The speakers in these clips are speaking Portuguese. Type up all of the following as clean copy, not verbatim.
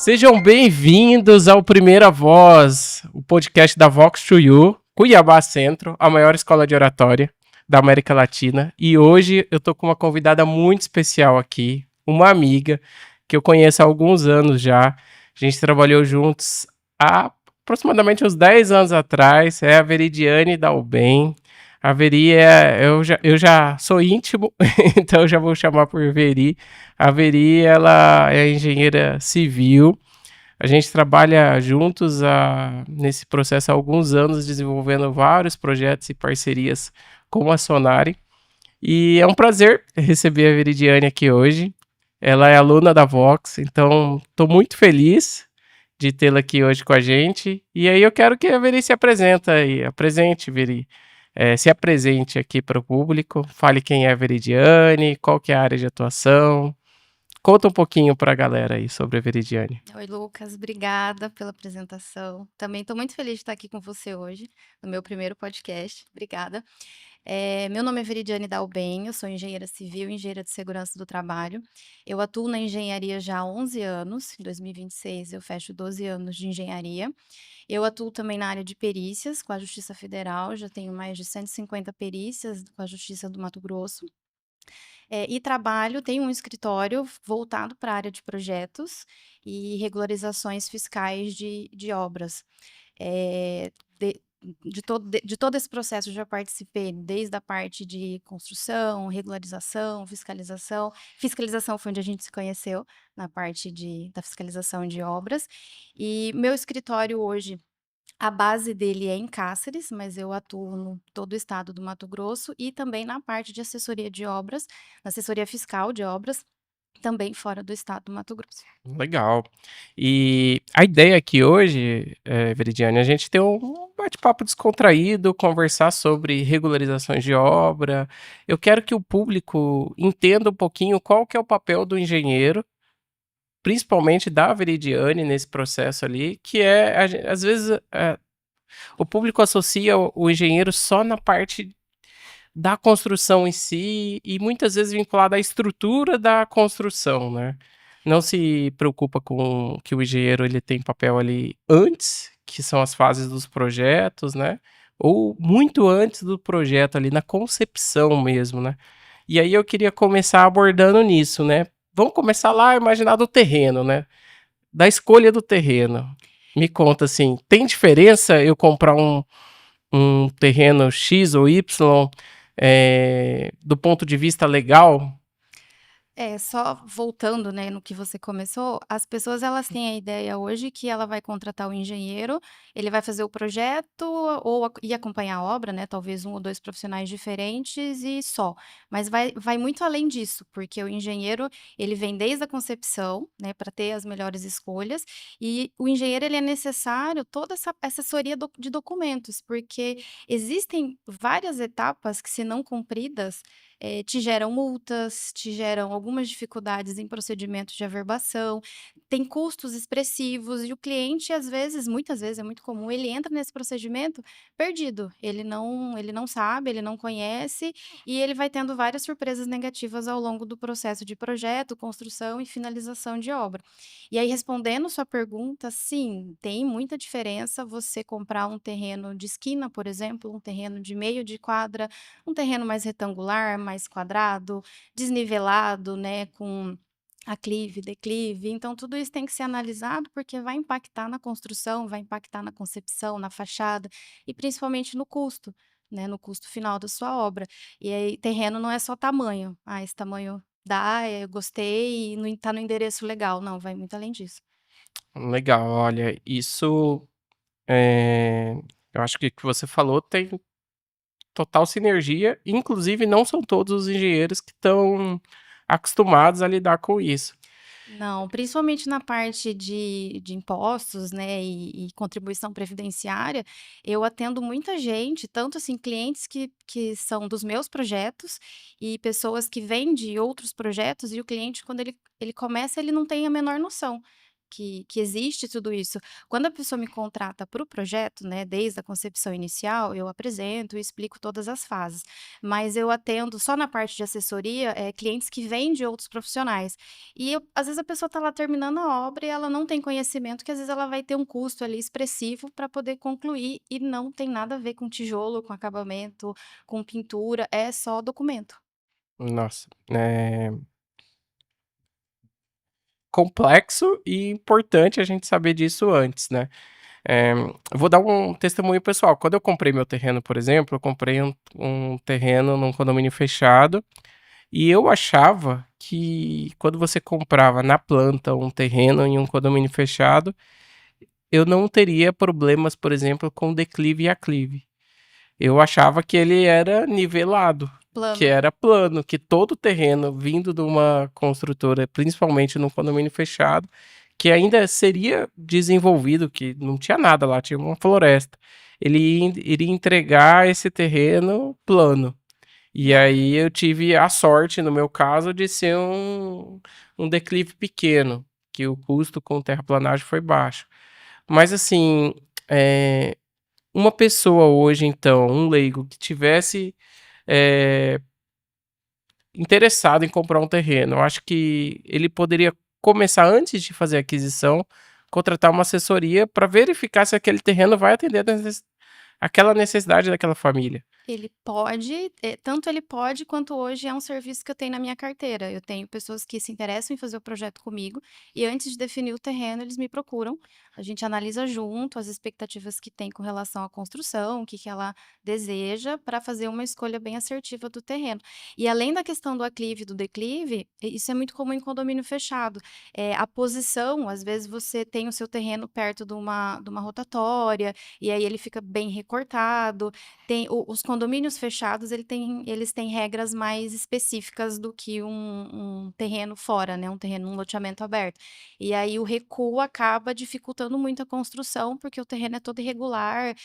Sejam bem-vindos ao Primeira Voz, o podcast da Vox to You, Cuiabá Centro, a maior escola de oratória da América Latina. E hoje eu tô com uma convidada muito especial aqui, uma amiga que eu conheço há alguns anos já. A gente trabalhou juntos há aproximadamente uns 10 anos atrás. É a Veridiane Dalben. A Veri eu já sou íntimo, então eu já vou chamar por Veri. A Veri, ela é engenheira civil. A gente trabalha juntos nesse processo há alguns anos, desenvolvendo vários projetos e parcerias com a Sonari. E é um prazer receber a Veridiane aqui hoje. Ela é aluna da Vox, então estou muito feliz de tê-la aqui hoje com a gente. E aí eu quero que a Veri se apresente, Veri. Se apresente aqui para o público, fale quem é a Veridiane, qual que é a área de atuação. Conta um pouquinho para a galera aí sobre a Veridiane. Oi, Lucas, obrigada pela apresentação. Também estou muito feliz de estar aqui com você hoje, no meu primeiro podcast. Obrigada. Meu nome é Veridiane Dalben, eu sou engenheira civil e engenheira de segurança do trabalho. Eu atuo na engenharia já há 11 anos, em 2026 eu fecho 12 anos de engenharia. Eu atuo também na área de perícias com a Justiça Federal, já tenho mais de 150 perícias com a Justiça do Mato Grosso. E tenho um escritório voltado para a área de projetos e regularizações fiscais de obras. Eh, de de todo esse processo eu já participei, desde a parte de construção, regularização, fiscalização. Fiscalização foi onde a gente se conheceu, na parte da fiscalização de obras. E meu escritório hoje, a base dele é em Cáceres, mas eu atuo no todo o estado do Mato Grosso e também na parte de assessoria de obras, na assessoria fiscal de obras, também fora do estado do Mato Grosso. Legal. E a ideia aqui hoje, Veridiane, é a gente ter um bate-papo descontraído, conversar sobre regularizações de obra. Eu quero que o público entenda um pouquinho qual que é o papel do engenheiro, principalmente da Veridiane nesse processo ali, que é, às vezes, o público associa o engenheiro só na parte da construção em si e muitas vezes vinculado à estrutura da construção, né. Não se preocupa com que o engenheiro ele tem papel ali antes, que são as fases dos projetos, né, ou muito antes do projeto ali na concepção mesmo, né. E aí eu queria começar abordando nisso, né. Vamos começar lá a imaginar do terreno, né, da escolha do terreno. Me conta, assim, tem diferença eu comprar um terreno X ou Y, do ponto de vista legal? Só voltando, né, no que você começou, as pessoas elas têm a ideia hoje que ela vai contratar o engenheiro, ele vai fazer o projeto ou acompanhar a obra, né, talvez um ou 2 profissionais diferentes e só. Mas vai muito além disso, porque o engenheiro, ele vem desde a concepção, né, para ter as melhores escolhas, e o engenheiro ele é necessário toda essa assessoria de documentos, porque existem várias etapas que se não cumpridas, te geram multas, te geram algumas dificuldades em procedimentos de averbação, tem custos expressivos e o cliente, às vezes, muitas vezes, é muito comum, ele entra nesse procedimento perdido, ele não sabe, ele não conhece e ele vai tendo várias surpresas negativas ao longo do processo de projeto, construção e finalização de obra. E aí, respondendo sua pergunta, sim, tem muita diferença você comprar um terreno de esquina, por exemplo, um terreno de meio de quadra, um terreno mais retangular, mais quadrado, desnivelado, né, com aclive, declive. Então, tudo isso tem que ser analisado, porque vai impactar na construção, vai impactar na concepção, na fachada e principalmente no custo, né, no custo final da sua obra. E aí, terreno não é só tamanho. Ah, esse tamanho dá, eu gostei e tá no endereço legal. Não, vai muito além disso. Legal, olha, isso, eu acho que o que você falou tem total sinergia, inclusive não são todos os engenheiros que estão acostumados a lidar com isso. Não, principalmente na parte de impostos, né, e contribuição previdenciária, eu atendo muita gente, tanto assim clientes que são dos meus projetos e pessoas que vêm de outros projetos e o cliente quando ele começa ele não tem a menor noção. que existe tudo isso. Quando a pessoa me contrata para o projeto, né, desde a concepção inicial, eu apresento e explico todas as fases, mas eu atendo só na parte de assessoria, clientes que vêm de outros profissionais. E às vezes a pessoa está lá terminando a obra e ela não tem conhecimento, que às vezes ela vai ter um custo ali expressivo para poder concluir e não tem nada a ver com tijolo, com acabamento, com pintura, é só documento. Nossa, complexo e importante a gente saber disso antes, né. Eu vou dar um testemunho pessoal. Quando eu comprei meu terreno, por exemplo, eu comprei um terreno num condomínio fechado, e eu achava que quando você comprava na planta um terreno em um condomínio fechado, eu não teria problemas, por exemplo, com declive e aclive. Eu achava que ele era nivelado, que Plano. era plano, que todo terreno vindo de uma construtora, principalmente num condomínio fechado, que ainda seria desenvolvido, que não tinha nada lá, tinha uma floresta. Ele iria entregar esse terreno plano. E Não. aí eu tive a sorte, no meu caso, de ser um declive pequeno, que o custo com terraplanagem foi baixo. Mas assim, eh, uma pessoa hoje, então, um leigo que tivesse eh, interessado em comprar um terreno, eu acho que ele poderia começar antes de fazer a aquisição, contratar uma assessoria para verificar se aquele terreno vai atender aquela necessidade daquela família. Ele pode, tanto ele pode quanto hoje é um serviço que eu tenho na minha carteira. Eu tenho pessoas que se interessam em fazer o projeto comigo e antes de definir o terreno, eles me procuram. A gente analisa junto as expectativas que tem com relação à construção, o que que ela deseja, para fazer uma escolha bem assertiva do terreno. E além da questão do aclive e do declive, isso é muito comum em condomínio fechado. A posição, às vezes você tem o seu terreno perto de uma rotatória, e aí ele fica bem recortado. Tem os condomínios fechados, eles têm regras mais específicas do que um terreno fora, né, um terreno, um loteamento aberto. E aí o recuo acaba dificultando muito a construção, porque o terreno é todo irregular,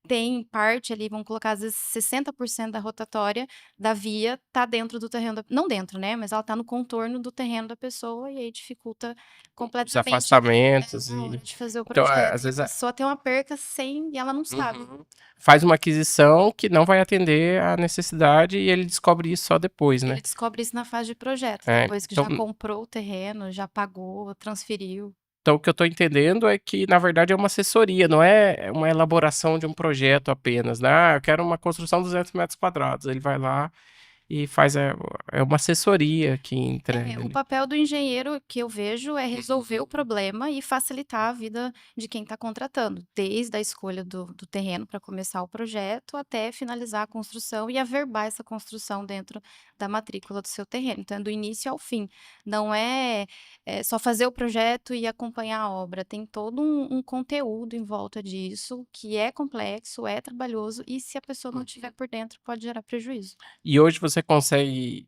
tem parte ali, vamos colocar às vezes 60% da rotatória da via tá dentro do terreno da não dentro, né, mas ela tá no contorno do terreno da pessoa e aí dificulta Os completamente afastamentos a e hora de fazer o então, projeto. às E a vezes pessoa tem uma perca sem e ela não sabe. uhum. Faz uma aquisição que não vai atender à necessidade e ele descobre isso só depois, né. Ele descobre isso na fase de projeto, É, depois que então já comprou o terreno, já pagou, transferiu. então o que eu estou entendendo é que, na verdade, é uma assessoria, não é uma elaboração de um projeto apenas, né. "Ah, eu quero uma construção de 200 metros quadrados", ele vai lá e faz é uma assessoria que entrega O ali. papel do engenheiro que eu vejo é resolver o problema e facilitar a vida de quem está contratando, desde a escolha do terreno para começar o projeto, até finalizar a construção e averbar essa construção dentro da matrícula do seu terreno. Então, é do início ao fim. Não é só fazer o projeto e acompanhar a obra. Tem todo um conteúdo em volta disso, que é complexo, é trabalhoso, e se a pessoa não estiver por dentro, pode gerar prejuízo. E hoje você consegue,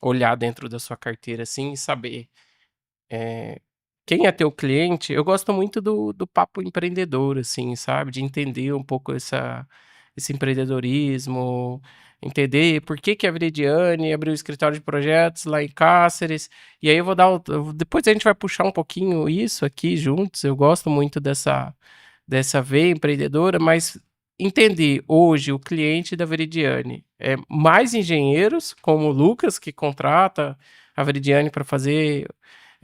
olhar dentro da sua carteira, assim, e saber, eh, quem é teu cliente. Eu gosto muito do papo empreendedor, assim, sabe, de entender um pouco esse empreendedorismo, entender por que que a Veridiane abriu o escritório de projetos lá em Cáceres, e aí eu vou dar depois a gente vai puxar um pouquinho isso aqui juntos. Eu gosto muito dessa veia empreendedora, mas entender hoje o cliente da Veridiane é mais engenheiros, como o Lucas, que contrata a Veridiane para fazer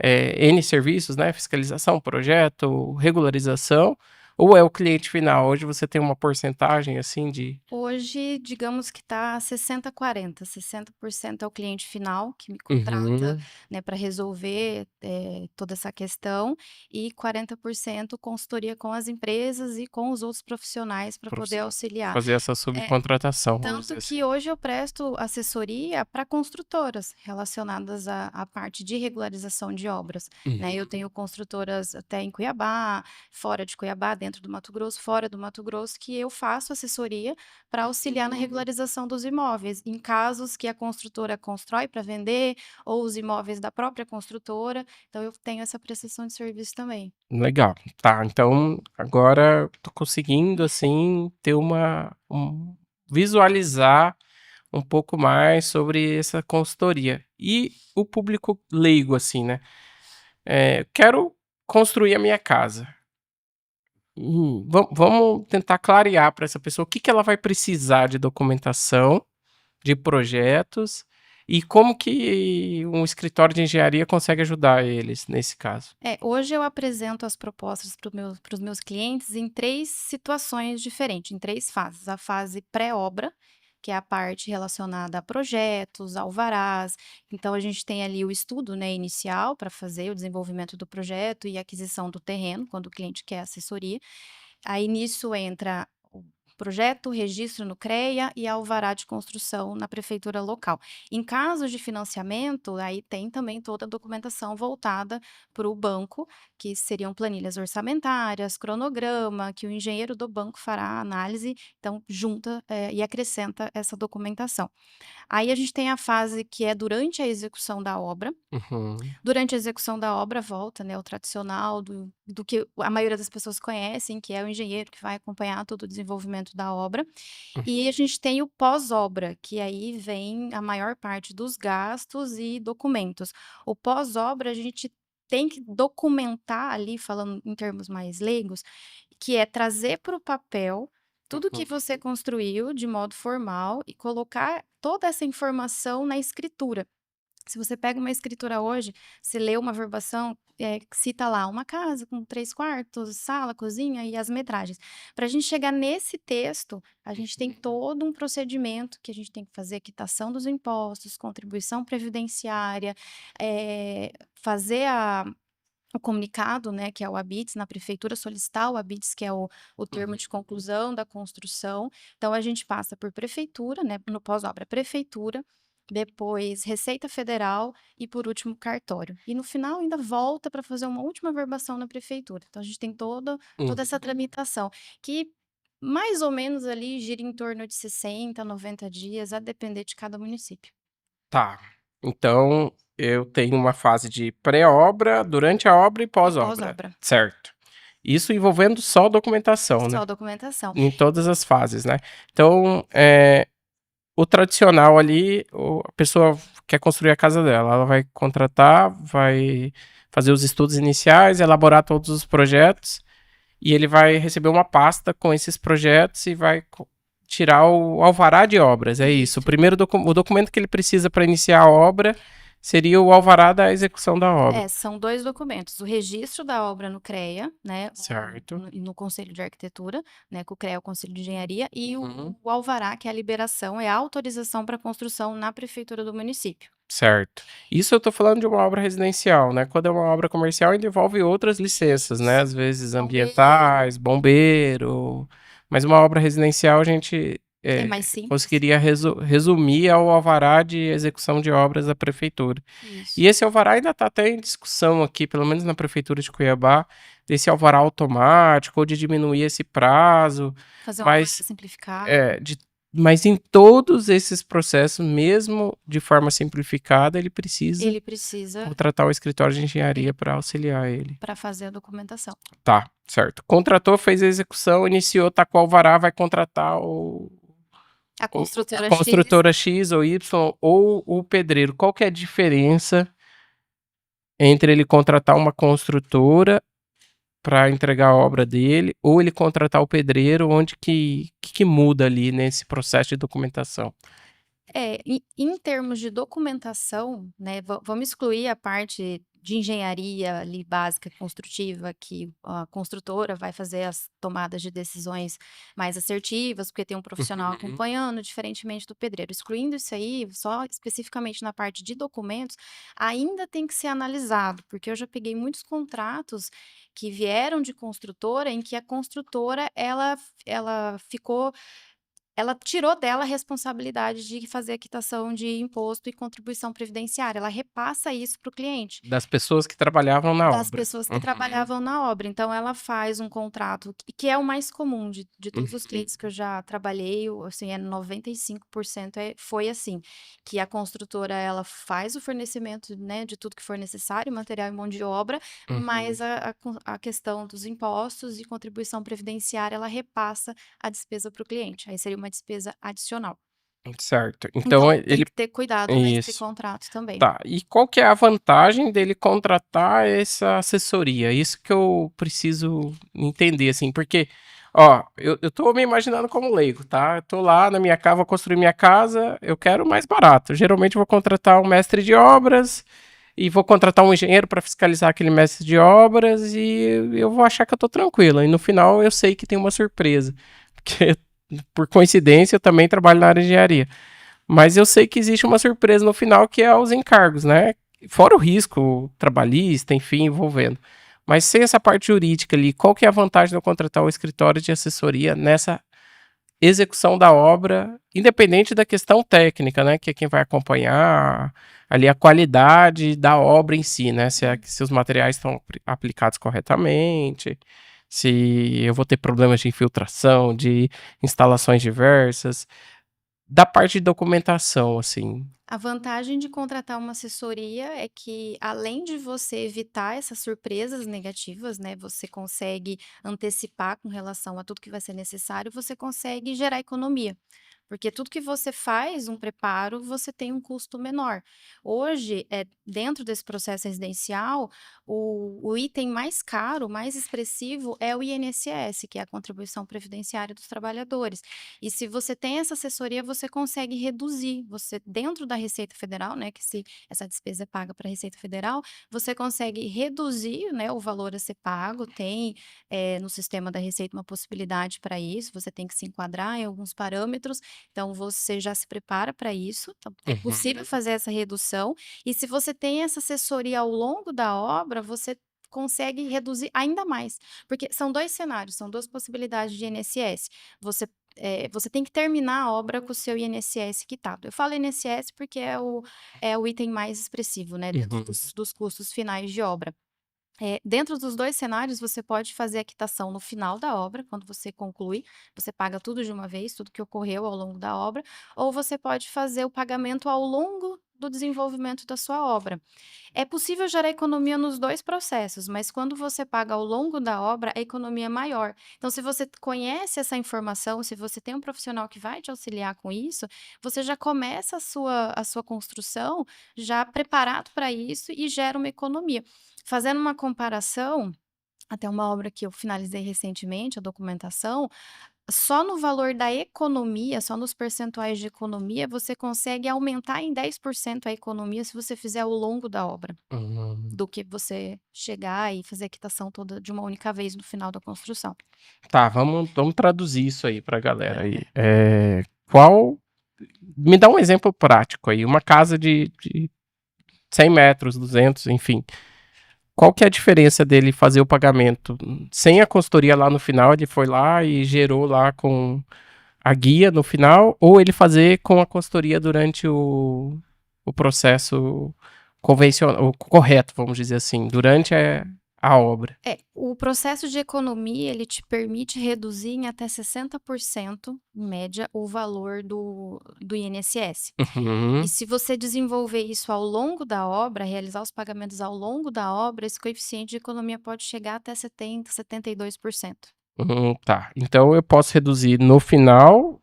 N serviços, né? Fiscalização, projeto, regularização, ou é o cliente final? Hoje você tem uma porcentagem assim de. Hoje, digamos que está 60-40, 60% é o cliente final que me contrata, Uhum. né, para resolver, toda essa questão, e 40% consultoria com as empresas e com os outros profissionais para poder auxiliar. Fazer essa É, subcontratação, vamos dizer tanto assim. que hoje eu presto assessoria para construtoras relacionadas à parte de regularização de obras, né. Eu Uhum. tenho construtoras até em Cuiabá, fora de Cuiabá, dentro do Mato Grosso, fora do Mato Grosso, que eu faço assessoria para auxiliar na regularização dos imóveis, em casos que a construtora constrói para vender ou os imóveis da própria construtora, então eu tenho essa prestação de serviço também. Legal, tá, então agora tô conseguindo, assim, ter visualizar um pouco mais sobre essa consultoria. E o público leigo, assim, né, quero construir a minha casa. Vamos tentar clarear para essa pessoa o que ela vai precisar de documentação, de projetos, e como que um escritório de engenharia consegue ajudar eles nesse caso. Hoje eu apresento as propostas para os meus clientes em 3 situações diferentes, em 3 fases. A fase pré-obra, que é a parte relacionada a projetos, alvarás. Então a gente tem ali o estudo, né, inicial para fazer o desenvolvimento do projeto e aquisição do terreno, quando o cliente quer assessoria. Aí nisso entra o projeto, registro no CREA e alvará de construção na prefeitura local. Em casos de financiamento, aí tem também toda a documentação voltada para o banco, que seriam planilhas orçamentárias, cronograma, que o engenheiro do banco fará a análise, então junta, e acrescenta essa documentação. Aí a gente tem a fase que é durante a execução da obra. Uhum. Durante a execução da obra volta, né, o tradicional do que a maioria das pessoas conhecem, que é o engenheiro que vai acompanhar todo o desenvolvimento da obra. E a gente tem o pós-obra, que aí vem a maior parte dos gastos e documentos. O pós-obra a gente tem que documentar ali, falando em termos mais leigos, que é trazer para o papel tudo que você construiu de modo formal e colocar toda essa informação na escritura. Se você pega uma escritura hoje, você lê uma verbação, cita lá uma casa com 3 quartos, sala, cozinha e as metragens. Para a gente chegar nesse texto, a gente tem todo um procedimento que a gente tem que fazer quitação dos impostos, contribuição previdenciária, fazer o comunicado, né, que é o habites na prefeitura, solicitar o habites, que é o termo de conclusão da construção. Então a gente passa por prefeitura, né, no pós-obra prefeitura, depois Receita Federal e por último cartório. E no final ainda volta para fazer uma última verbação na prefeitura. Então a gente tem toda essa tramitação, que mais ou menos ali gira em torno de 60, 90 dias, a depender de cada município. Tá. Então, eu tenho uma fase de pré-obra, durante a obra e E pós-obra. pós-obra. Certo. Isso envolvendo só documentação, né? Só documentação. Em todas as fases, né? Então, o tradicional ali, a pessoa quer construir a casa dela, ela vai contratar, vai fazer os estudos iniciais, elaborar todos os projetos, e ele vai receber uma pasta com esses projetos e vai tirar o alvará de obras, é isso. O primeiro o documento que ele precisa para iniciar a obra seria o alvará da execução da obra. São 2 documentos, o registro da obra no CREA, né, Certo. no Conselho de Arquitetura, né, que o CREA é o Conselho de Engenharia, e Uhum. o alvará, que é a liberação, é a autorização para construção na prefeitura do município. Certo. Isso eu tô falando de uma obra residencial, né? Quando é uma obra comercial, ainda envolve outras licenças, né? Às vezes ambientais, bombeiro. Mas uma obra residencial a gente É mais simples. conseguiria resumir ao alvará de execução de obras da prefeitura. Isso. E esse alvará ainda está até em discussão aqui, pelo menos na prefeitura de Cuiabá, desse alvará automático ou de diminuir esse prazo. Fazer um alvará Mas simplificado. mas em todos esses processos, mesmo de forma simplificada, ele precisa Ele precisa contratar o escritório de engenharia para auxiliar ele. para fazer a documentação. Tá, certo. Contratou, fez a execução, iniciou, tá com o alvará, vai contratar A construtora a construtora X ou Y ou o pedreiro. Qual que é a diferença entre ele contratar uma construtora para entregar a obra dele ou ele contratar o pedreiro? Onde que muda ali nesse processo de documentação? Em termos de documentação, né, vamos excluir a parte de engenharia ali básica construtiva, que a construtora vai fazer as tomadas de decisões mais assertivas, porque tem um profissional acompanhando, diferentemente do pedreiro. Excluindo isso aí, só especificamente na parte de documentos, ainda tem que ser analisado, porque eu já peguei muitos contratos que vieram de construtora, em que a construtora ela ficou ela tirou dela a responsabilidade de fazer a quitação de imposto e contribuição previdenciária, ela repassa isso para o cliente. Das pessoas que trabalhavam na Das obra. pessoas que trabalhavam na obra. Então ela faz um contrato que é o mais comum de todos os clientes que eu já trabalhei, assim, 95% foi assim, que a construtora ela faz o fornecimento, né, de tudo que for necessário, material e mão de obra, mas a questão dos impostos e contribuição previdenciária, ela repassa a despesa para o cliente, aí seria uma despesa adicional. Certo. Então Então tem ele que ter cuidado nesse isso. contrato também. Tá. E qual que é a vantagem dele contratar essa assessoria? Isso que eu preciso entender, assim, porque, ó, eu tô me imaginando como leigo, tá? Eu tô lá na minha casa, vou construir minha casa, eu quero mais barato. Geralmente eu vou contratar um mestre de obras e vou contratar um engenheiro para fiscalizar aquele mestre de obras e eu vou achar que eu tô tranquilo. E no final eu sei que tem uma surpresa. Porque, por coincidência, eu também trabalho na área de engenharia. Mas eu sei que existe uma surpresa no final que é os encargos, né? Fora o risco trabalhista, enfim, envolvendo. Mas sem essa parte jurídica ali, qual que é a vantagem de eu contratar o escritório de assessoria nessa execução da obra, independente da questão técnica, né? Que é quem vai acompanhar ali a qualidade da obra em si, né? Se os materiais estão aplicados corretamente, se eu vou ter problemas de infiltração, de instalações diversas, da parte de documentação, assim. A vantagem de contratar uma assessoria é que, além de você evitar essas surpresas negativas, né, você consegue antecipar com relação a tudo que vai ser necessário, você consegue gerar economia. Porque tudo que você faz, um preparo, você tem um custo menor. Hoje, dentro desse processo residencial, o item mais caro, mais expressivo, é o INSS, que é a Contribuição Previdenciária dos Trabalhadores. E se você tem essa assessoria, você consegue reduzir. Você, dentro da Receita Federal, né, que se essa despesa é paga para a Receita Federal, você consegue reduzir, né, o valor a ser pago. Tem no sistema da Receita uma possibilidade para isso. Você tem que se enquadrar em alguns parâmetros. Então, você já se prepara para isso. Então, é possível fazer essa redução. E se você tem essa assessoria ao longo da obra, você consegue reduzir ainda mais. Porque são dois cenários, são duas possibilidades de INSS. Você você tem que terminar a obra com o seu INSS quitado. Eu falo INSS porque é o item mais expressivo, né, dentro Uhum. dos custos finais de obra. Dentro dos 2 cenários, você pode fazer a quitação no final da obra, quando você conclui, você paga tudo de uma vez, tudo que ocorreu ao longo da obra, ou você pode fazer o pagamento ao longo do desenvolvimento da sua obra. É possível gerar economia nos 2 processos, mas quando você paga ao longo da obra, a economia é maior. Então, se você conhece essa informação, se você tem um profissional que vai te auxiliar com isso, você já começa a sua construção já preparado para isso e gera uma economia. Fazendo uma comparação, até uma obra que eu finalizei recentemente, a documentação, só no valor da economia, só nos percentuais de economia, você consegue aumentar em 10% a economia se você fizer ao longo da obra, Hum. do que você chegar e fazer a quitação toda de uma única vez no final da construção. Tá, vamos traduzir isso aí pra galera aí. Qual me dá um exemplo prático aí, uma casa de 100 metros, 200, enfim. Qual que é a diferença dele fazer o pagamento sem a consultoria lá no final, ele foi lá e gerou lá com a guia no final, ou ele fazer com a consultoria durante o processo convencional, o correto, vamos dizer assim, durante a obra. O processo de economia, ele te permite reduzir em até 60%, em média, o valor do INSS. E Uhum. se você desenvolver isso ao longo da obra, realizar os pagamentos ao longo da obra, esse coeficiente de economia pode chegar até 70, 72%. Tá. Então eu posso reduzir no final,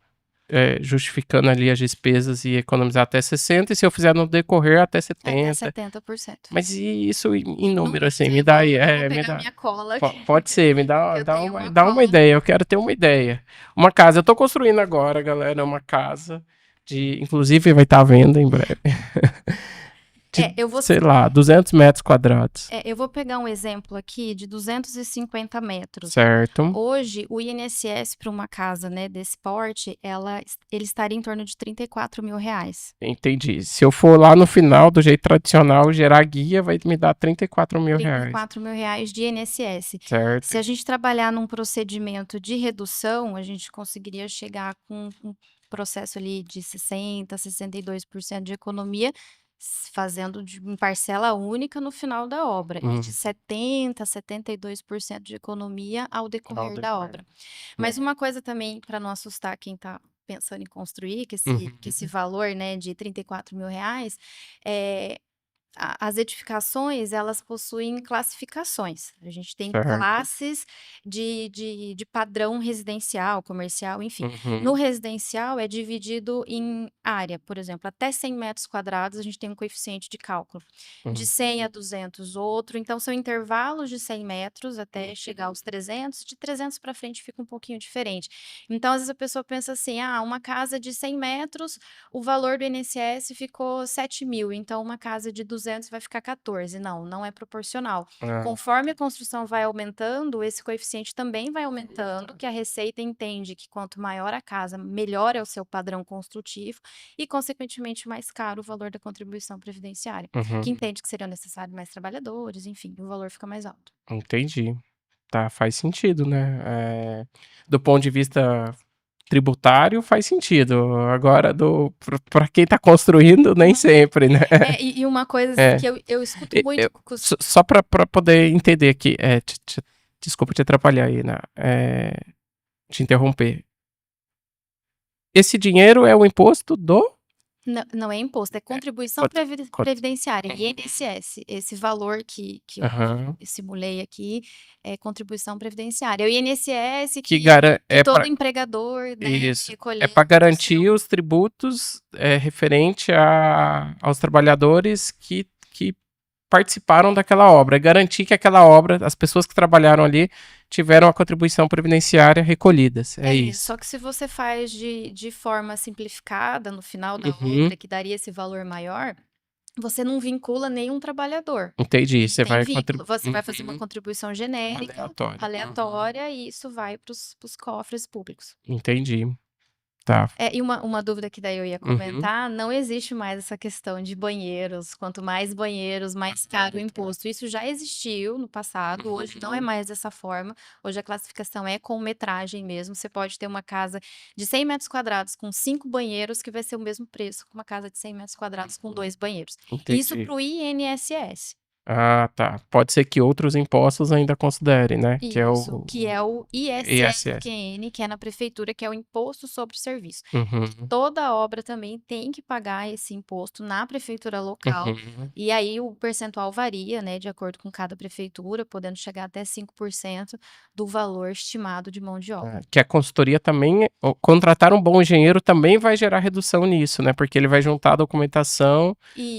justificando ali as despesas e economizar até 60, e se eu fizer no decorrer até Até 70. 70%. Mas e isso em número, assim, Números, me dá aí, eu vou me pegar dá. minha cola aqui, Pode ser, me que dá, eu tenho uma dá uma cola. ideia, eu quero ter uma ideia. Uma casa, eu tô construindo agora, galera, uma casa inclusive vai estar à venda em breve, de, Eu vou sei lá, 200 metros quadrados, eu vou pegar um exemplo aqui de 250 metros. certo? Hoje, o INSS para uma casa, né, desse porte, ele estaria em torno de R$ 34.000. Entendi. Se eu for lá no final, do jeito tradicional, gerar guia, vai me dar 34 mil trinta e reais, quatro mil reais de INSS. certo? Se a gente trabalhar num procedimento de redução, a gente conseguiria chegar com um processo ali de 60, 62% de economia, fazendo em parcela única no final da obra, e de Hum, 70, 72% de economia ao ao decorrer da decorrer. obra. Mas uma coisa também, para não assustar quem está pensando em construir, que esse Uhum. valor, né, de R$ 34.000, é, as edificações, elas possuem classificações. A gente tem Certo. classes de padrão residencial, comercial, enfim. No Uhum. residencial é dividido em área, por exemplo, até 100 metros quadrados a gente tem um coeficiente de cálculo. De 100 a 200 outro, então são intervalos de 100 metros até chegar aos 300, de 300 para frente fica um pouquinho diferente. Então, às vezes a pessoa pensa assim, uma casa de 100 metros, o valor do INSS ficou 7.000, então uma casa de 200 vai ficar 14. Não, não é proporcional. Ah, Conforme a construção vai aumentando, esse coeficiente também vai aumentando, que a Receita entende que quanto maior a casa, melhor é o seu padrão construtivo e, consequentemente, mais caro o valor da contribuição previdenciária, que uhum. entende que seriam necessários mais trabalhadores, enfim, o valor fica mais alto. Entendi. Tá, faz sentido, né? Do ponto de vista tributário, faz sentido. Agora, para quem tá construindo, nem sempre, né? E uma coisa É. que eu escuto muito... Só para poder entender aqui, desculpa te atrapalhar aí, né? Te interromper. Esse dinheiro é o imposto do... Não é imposto, é contribuição previdenciária, INSS. Esse valor que eu simulei aqui é contribuição previdenciária. É o INSS que todo empregador, né, Isso. recolher. É para garantir os tributos referente aos trabalhadores que participaram daquela obra. É garantir que aquela obra, as pessoas que trabalharam ali, tiveram a contribuição previdenciária recolhidas. É isso. Só que se você faz de forma simplificada no final da obra, que daria esse valor maior, você não vincula nenhum trabalhador. Entendi. Você vai fazer uma contribuição genérica, aleatória, e isso vai para os cofres públicos. Entendi. Tá. E uma dúvida que daí eu ia comentar, não existe mais essa questão de banheiros. Quanto mais banheiros, mais caro o imposto. Isso já existiu no passado, hoje não é mais dessa forma. Hoje a classificação é com metragem mesmo. Você pode ter uma casa de 100 metros quadrados com 5 banheiros, que vai ser o mesmo preço que uma casa de 100 metros quadrados com 2 banheiros. Entendi. Isso para o INSS. Ah, tá. Pode ser que outros impostos ainda considerem, né? Isso, que é o ISSQN, que é na prefeitura, que é o Imposto sobre o Serviço. Toda obra também tem que pagar esse imposto na prefeitura local. E aí o percentual varia, né, de acordo com cada prefeitura, podendo chegar até 5% do valor estimado de mão de obra. Que a consultoria também, contratar um bom engenheiro também vai gerar redução nisso, né? Porque ele vai juntar a documentação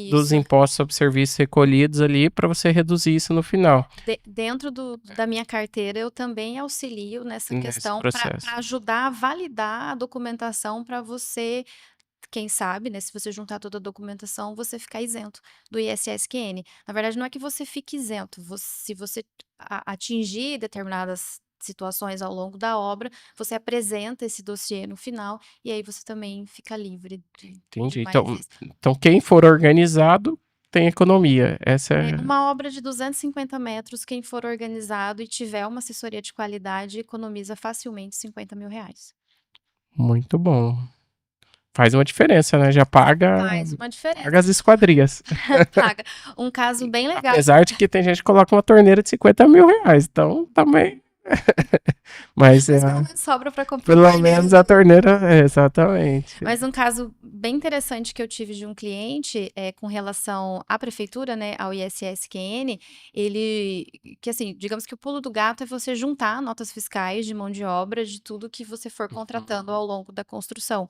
dos impostos sobre serviços recolhidos ali para você reduzir isso no final. Dentro da minha carteira, eu também auxilio nessa questão para ajudar a validar a documentação para você, quem sabe, né, se você juntar toda a documentação, você ficar isento do ISSQN. Na verdade, não é que você fique isento, se você atingir determinadas situações ao longo da obra, você apresenta esse dossiê no final e aí você também fica livre de Entendi. mais Então, quem for organizado tem economia. Essa uma obra de 250 metros, quem for organizado e tiver uma assessoria de qualidade, economiza facilmente R$50.000. Muito bom. Faz uma diferença, né? Já Faz uma diferença. Paga as esquadrias. Paga. Um caso bem legal. Apesar de que tem gente que coloca uma torneira de R$50.000, então também... Mas sobra para comprar. Pelo menos a torneira, exatamente. Mas um caso bem interessante que eu tive de um cliente com relação à prefeitura, né, ao ISSQN, que assim, digamos que o pulo do gato é você juntar notas fiscais de mão de obra de tudo que você for contratando ao longo da construção.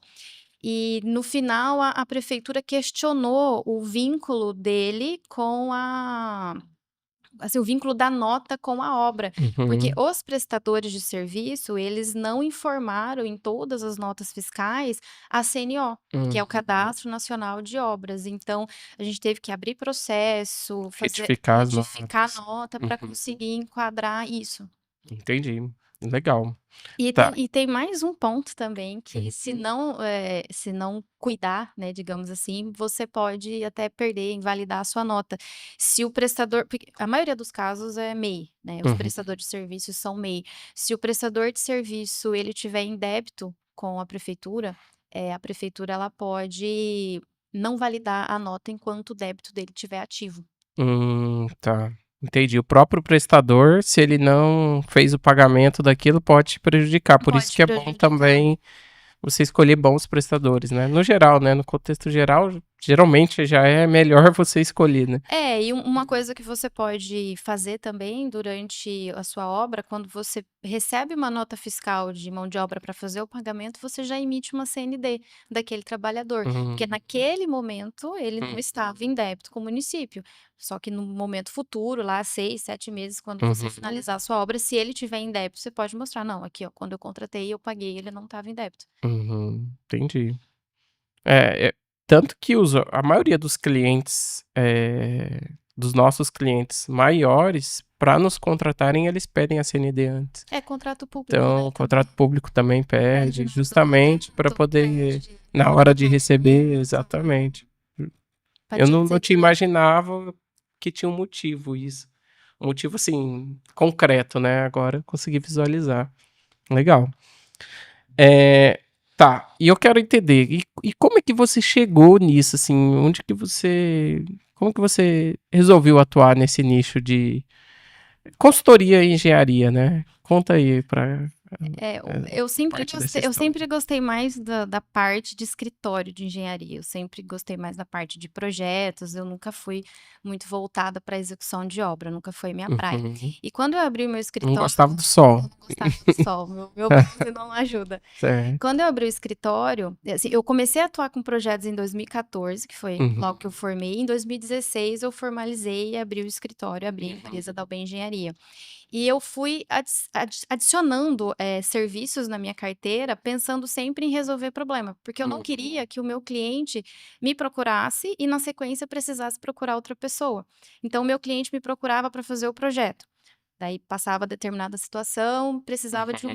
E no final a prefeitura questionou o vínculo dele com o vínculo da nota com a obra, porque os prestadores de serviço, eles não informaram em todas as notas fiscais a CNO, que é o Cadastro Nacional de Obras. Então, a gente teve que abrir processo, retificar a nota para conseguir enquadrar isso. Entendi. Legal. E tem mais um ponto também, que se não cuidar, né, digamos assim, você pode até perder, invalidar a sua nota. Se o prestador, porque a maioria dos casos é MEI, né, os prestadores de serviços são MEI. Se o prestador de serviço, ele tiver em débito com a prefeitura ela pode não validar a nota enquanto o débito dele estiver ativo. Tá. Entendi. O próprio prestador, se ele não fez o pagamento daquilo, pode te prejudicar. Por isso que é bom também você escolher bons prestadores, né? No geral, né? No contexto geral, geralmente já é melhor você escolher, né? E uma coisa que você pode fazer também durante a sua obra, quando você recebe uma nota fiscal de mão de obra para fazer o pagamento, você já emite uma CND daquele trabalhador, porque Uhum. naquele momento ele não estava em débito com o município. Só que no momento futuro, lá 6, 7 meses, quando você finalizar a sua obra, se ele tiver em débito, você pode mostrar, não, aqui, ó, quando eu contratei, eu paguei, ele não estava em débito. Entendi. Tanto que a maioria dos clientes, dos nossos clientes maiores, para nos contratarem, eles pedem a CND antes. É contrato público, Então, né? o contrato público também pede, Pede, justamente para poder, na hora de receber, exatamente. pra Eu te não dizer te que imaginava que tinha um motivo isso. Um motivo, assim, concreto, né? Agora eu consegui visualizar. Legal. Tá, e eu quero entender, e como é que você chegou nisso, assim, como que você resolveu atuar nesse nicho de consultoria e engenharia, né? Conta aí parte dessa eu história. sempre gostei mais da parte de escritório de engenharia, eu sempre gostei mais da parte de projetos, eu nunca fui muito voltada para execução de obra, nunca foi minha praia. Uhum. E quando eu abri o meu Não escritório, gostava do sol. eu não gostava do sol, meu bronze não ajuda. Certo. Quando eu abri o escritório, assim, eu comecei a atuar com projetos em 2014, que foi Uhum. logo que eu formei. Em 2016, eu formalizei e abri o escritório, abri a empresa da UB Engenharia. E eu fui adicionando serviços na minha carteira, pensando sempre em resolver problema, porque eu não queria que o meu cliente me procurasse e, na sequência, precisasse procurar outra pessoa. Então, o meu cliente me procurava para fazer o projeto. Daí passava determinada situação, precisava de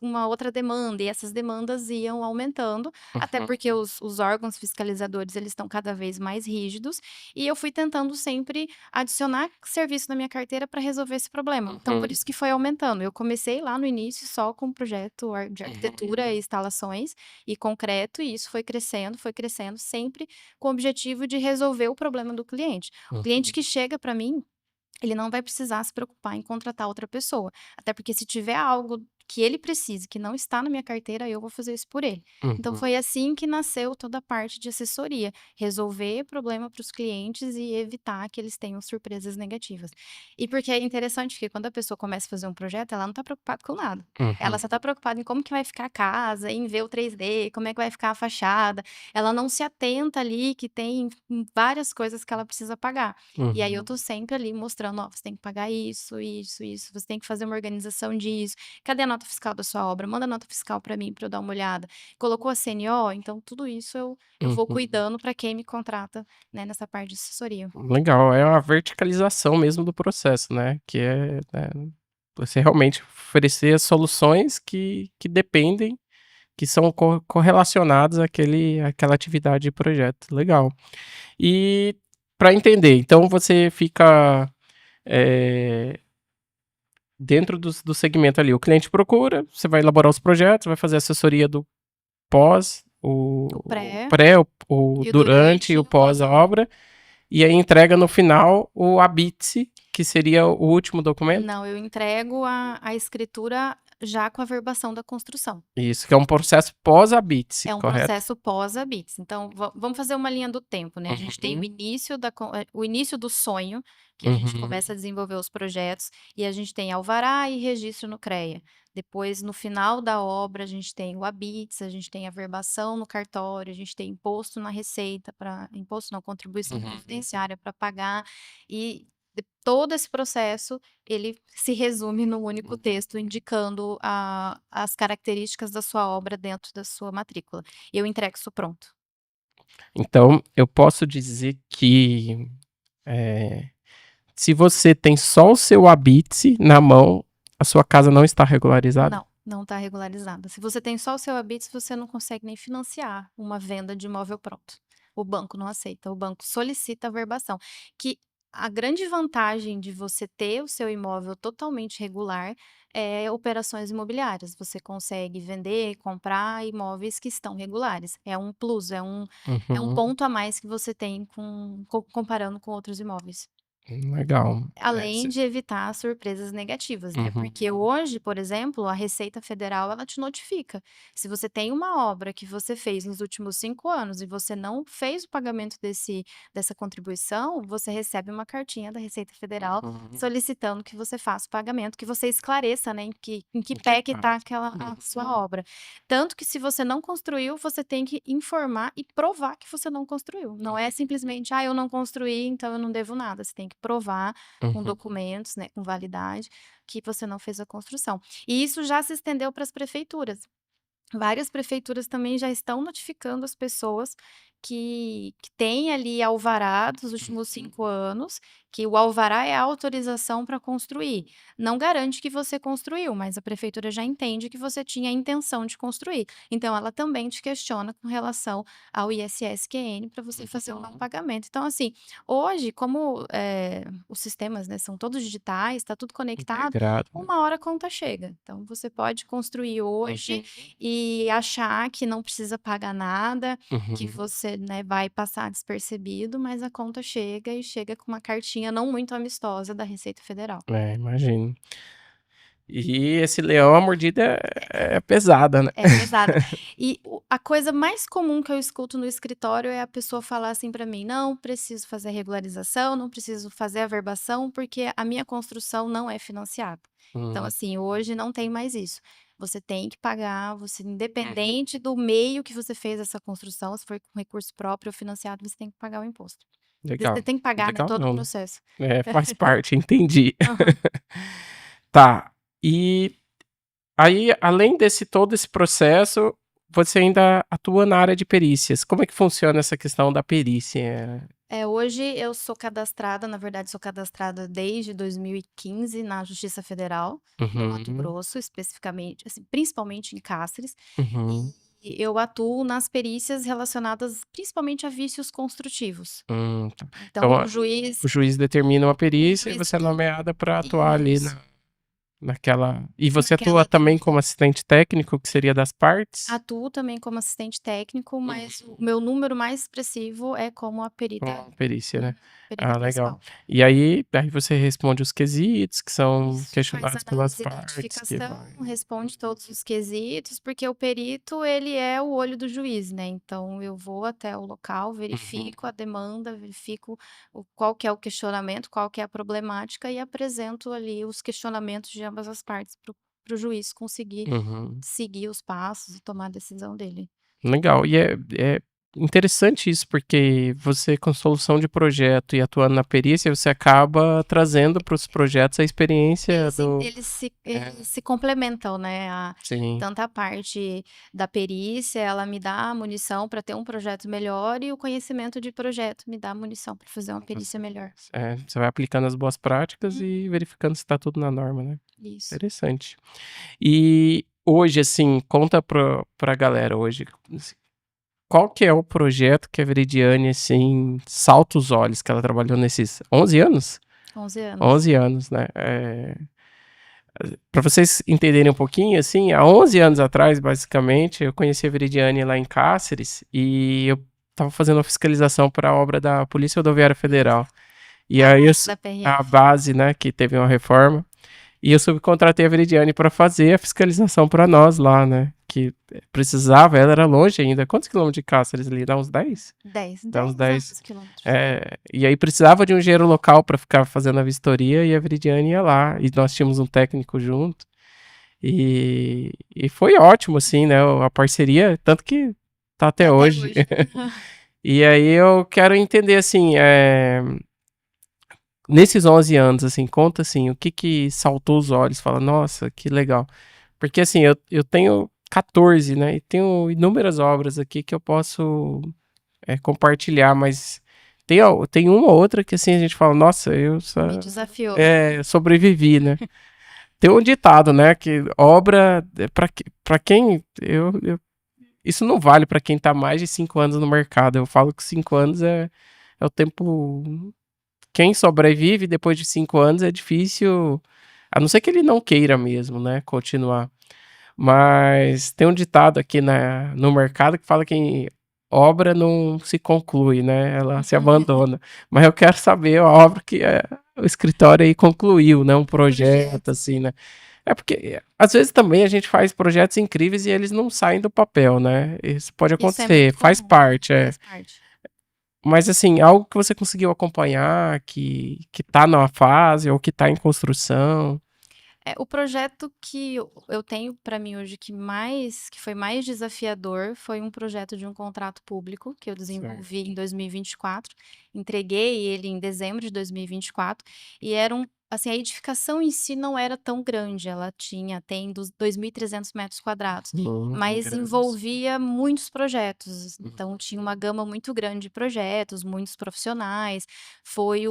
uma outra demanda, e essas demandas iam aumentando, até porque os órgãos fiscalizadores eles estão cada vez mais rígidos, e eu fui tentando sempre adicionar serviço na minha carteira para resolver esse problema. Então, por isso que foi aumentando. Eu comecei lá no início só com um projeto de arquitetura e instalações e concreto, e isso foi crescendo, sempre com o objetivo de resolver o problema do cliente. O cliente que chega para mim, ele não vai precisar se preocupar em contratar outra pessoa. Até porque se tiver algo que ele precise, que não está na minha carteira, eu vou fazer isso por ele. Então foi assim que nasceu toda a parte de assessoria, resolver problema para os clientes e evitar que eles tenham surpresas negativas. E porque é interessante que quando a pessoa começa a fazer um projeto, ela não está preocupada com nada. Ela só está preocupada em como que vai ficar a casa, em ver o 3D, como é que vai ficar a fachada. Ela não se atenta ali que tem várias coisas que ela precisa pagar. E aí eu tô sempre ali mostrando, ó, você tem que pagar isso, isso, isso, você tem que fazer uma organização disso. Cadê a nota fiscal da sua obra? Manda a nota fiscal para mim, para eu dar uma olhada. Colocou a CNO? Então tudo isso eu vou cuidando para quem me contrata, né, nessa parte de assessoria. Legal, é uma verticalização mesmo do processo, né? Que é, né, você realmente oferecer soluções que dependem, que são correlacionadas àquela atividade de projeto. Legal. E para entender, então você fica dentro do segmento ali. O cliente procura, você vai elaborar os projetos, vai fazer assessoria do pós, O o pré pré, o e o durante durante e e o o pós-obra. pós-obra. E aí entrega no final o ABITSE, que seria o último documento. Não, eu entrego a escritura já com a verbação da construção. Isso, que é um processo pós-ABITSE, É um correto? processo pós-ABITS. Então, vamos fazer uma linha do tempo, né? A gente tem o início do sonho, que a gente começa a desenvolver os projetos, e a gente tem alvará e registro no CREA. Depois, no final da obra, a gente tem o ABITS, a gente tem a verbação no cartório, a gente tem imposto na receita, imposto não, contribuição previdenciária para pagar, e todo esse processo, ele se resume num único texto, indicando as características da sua obra dentro da sua matrícula. Eu entrego isso pronto. Então, eu posso dizer que se você tem só o seu ABITSE na mão, a sua casa não está regularizada? Não, não está regularizada. Se você tem só o seu ABITS, você não consegue nem financiar uma venda de imóvel pronto. O banco não aceita, o banco solicita a verbação. Que a grande vantagem de você ter o seu imóvel totalmente regular é operações imobiliárias. Você consegue vender, comprar imóveis que estão regulares. É um plus, é um Uhum. ponto a mais que você tem comparando com outros imóveis. Legal. Além de evitar surpresas negativas, né? Uhum. Porque hoje, por exemplo, a Receita Federal ela te notifica. Se você tem uma obra que você fez nos últimos 5 anos e você não fez o pagamento dessa contribuição, você recebe uma cartinha da Receita Federal Uhum. solicitando que você faça o pagamento, que você esclareça, né, em que Que pé que está massa. aquela a Uhum. sua obra. Tanto que se você não construiu, você tem que informar e provar que você não construiu. Não é simplesmente, eu não construí, então eu não devo nada. Você tem que provar com Uhum. documentos, né, com validade, que você não fez a construção. E isso já se estendeu para as prefeituras. Várias prefeituras também já estão notificando as pessoas que têm ali alvará dos últimos 5 anos, que o alvará é a autorização para construir. Não garante que você construiu, mas a prefeitura já entende que você tinha a intenção de construir. Então ela também te questiona com relação ao ISS-QN para você fazer o não pagamento. Então assim, hoje como, os sistemas, né, são todos digitais, está tudo conectado, Integrado, né? uma hora a conta chega. Então você pode construir hoje e achar que não precisa pagar nada, que Uhum. você, né, vai passar despercebido, mas a conta chega e chega com uma cartinha não muito amistosa da Receita Federal. É, imagino. E esse leão, a mordida é pesada, né? É pesado. E a coisa mais comum que eu escuto no escritório é a pessoa falar assim para mim: "Não preciso fazer regularização, não preciso fazer averbação, porque a minha construção não é financiada". Então, Hum. assim, hoje não tem mais isso. Você tem que pagar, você Uhum. independente do meio que você fez essa construção, se foi com recurso próprio ou financiado, você tem que pagar o imposto. Você Legal. tem que pagar, né, Legal todo o não, né? processo. É, faz parte, entendi. Aham. Tá. E aí, além desse todo esse processo, você ainda atua na área de perícias. Como é que funciona essa questão da perícia? Hoje eu sou cadastrada, na verdade sou cadastrada desde 2015 na Justiça Federal do Mato Uhum. Grosso, especificamente, assim, principalmente em Cáceres, Uhum. e eu atuo nas perícias relacionadas principalmente a vícios construtivos. Tá. Então Então, o juiz o juiz determina uma o perícia e juiz você é nomeada para atuar ali isso, na naquela e você atua naquela também como assistente técnico, que seria das partes? atuo também como assistente técnico, Uhum. mas o meu número mais expressivo é como a Com perita a perícia, né. perita Ah, legal. principal. E aí você responde os quesitos que são Isso, faz questionados pelas análise e partes, que identificação, vai responde todos os quesitos, porque o perito ele é o olho do juiz, né, então eu vou até o local, uhum, verifico a demanda, verifico qual que é o questionamento, qual que é a problemática e apresento ali os questionamentos de ambas as partes para o juiz conseguir uhum. seguir os passos e tomar a decisão dele. Legal. E é interessante isso, porque você com solução de projeto e atuando na perícia, você acaba trazendo para os projetos a experiência do é, Eles se complementam, né, sim. tanto a parte da perícia, ela me dá munição para ter um projeto melhor e o conhecimento de projeto me dá munição para fazer uma perícia melhor. Você vai aplicando as boas práticas Uhum, e verificando se está tudo na norma, né. isso. Interessante. E hoje, assim, conta pra galera hoje, assim, qual que é o projeto que a Veridiane, assim, salta os olhos, que ela trabalhou nesses 11 anos? 11 anos. 11 anos, né. Pra vocês entenderem um pouquinho, assim, há 11 anos atrás, basicamente, eu conheci a Veridiane lá em Cáceres e eu estava fazendo uma fiscalização pra obra da Polícia Rodoviária Federal. E A aí base da a PRF. base, né, que teve uma reforma. E eu subcontratei a Veridiane para fazer a fiscalização para nós lá, né? Que precisava, ela era longe ainda. Quantos quilômetros de Cáceres ali? Dá uns 10? 10, Dá uns 10 a 10. 11 quilômetros. E aí precisava de um engenheiro local para ficar fazendo a vistoria e a Veridiane ia lá. E nós tínhamos um técnico junto. E foi ótimo, assim, né? A parceria, tanto que tá Tá até até hoje. hoje. E aí eu quero entender, assim, nesses 11 anos, assim, conta assim, o que que saltou os olhos, fala, nossa, que legal. Porque assim, eu tenho 14, né, e tenho inúmeras obras aqui que eu posso compartilhar, mas tem uma ou outra que assim a gente fala, nossa, Me desafiou. sobrevivi, né. Tem um ditado, né, que obra, pra quem, isso não vale pra quem tá mais de 5 anos no mercado, eu falo que 5 anos é o tempo. Quem sobrevive depois de 5 anos é difícil, a não ser que ele não queira mesmo, né, continuar. Mas tem um ditado aqui no mercado que fala que obra não se conclui, né? Ela se abandona. Mas eu quero saber a obra que o escritório aí concluiu, né? Um projeto, assim, né? É porque às vezes também a gente faz projetos incríveis e eles não saem do papel, né? Isso pode Isso é acontecer, muito faz comum, parte, é. faz parte. Mas assim, algo que você conseguiu acompanhar, que tá numa fase ou que tá em construção. O projeto que eu tenho para mim hoje que foi mais desafiador foi um projeto de um contrato público que eu Certo. desenvolvi em 2024. Entreguei ele em dezembro de 2024 e era assim, a edificação em si não era tão grande, ela tem dos 2.300 metros quadrados, mas Grandes. envolvia muitos projetos, Uhum. então tinha uma gama muito grande de projetos, muitos profissionais, foi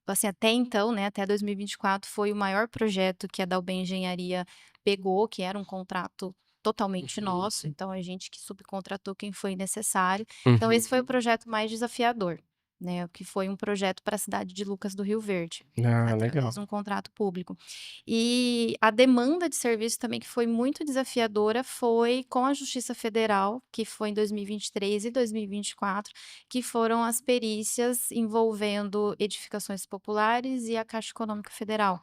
assim, até então, né, até 2024 foi o maior projeto que a Dalben Engenharia pegou, que era um contrato totalmente nosso, então a gente que subcontratou quem foi necessário. Então esse foi o projeto mais desafiador, né, que foi um projeto para a cidade de Lucas do Rio Verde, Ah, através legal. de um contrato público. E a demanda de serviço também que foi muito desafiadora foi com a Justiça Federal, que foi em 2023 e 2024, que foram as perícias envolvendo edificações populares e a Caixa Econômica Federal,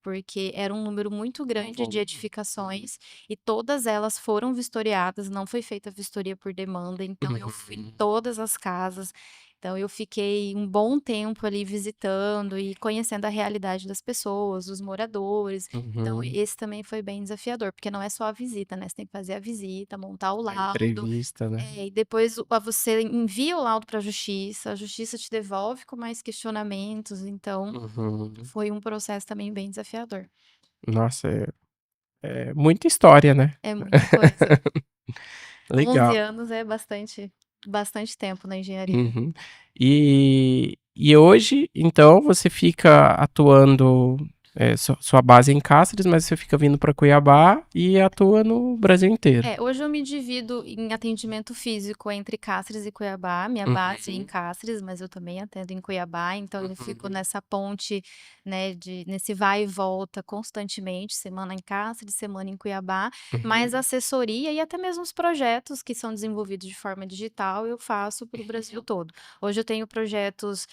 porque era um número muito grande de edificações e todas elas foram vistoriadas, não foi feita vistoria por demanda, então eu fui em todas as casas. Então eu fiquei um bom tempo ali visitando e conhecendo a realidade das pessoas, dos moradores. Então Uhum. esse também foi bem desafiador, porque não é só a visita, né, você tem que fazer a visita, montar o A laudo, entrevista, né? e depois você envia o laudo para a justiça te devolve com mais questionamentos, então Uhum. foi um processo também bem desafiador. Nossa, é muita história, né? É muita coisa. 11 Legal. anos é bastante tempo na engenharia. Uhum. E hoje, então, você fica atuando, sua base é em Cáceres, mas você fica vindo para Cuiabá e atua no Brasil inteiro. Hoje eu me divido em atendimento físico entre Cáceres e Cuiabá. Minha base é em Cáceres, mas eu também atendo em Cuiabá, então eu fico nessa ponte, né, nesse vai e volta constantemente, semana em Cáceres, semana em Cuiabá. Mas a assessoria e até mesmo os projetos que são desenvolvidos de forma digital, eu faço para o Brasil todo. Hoje eu tenho projetos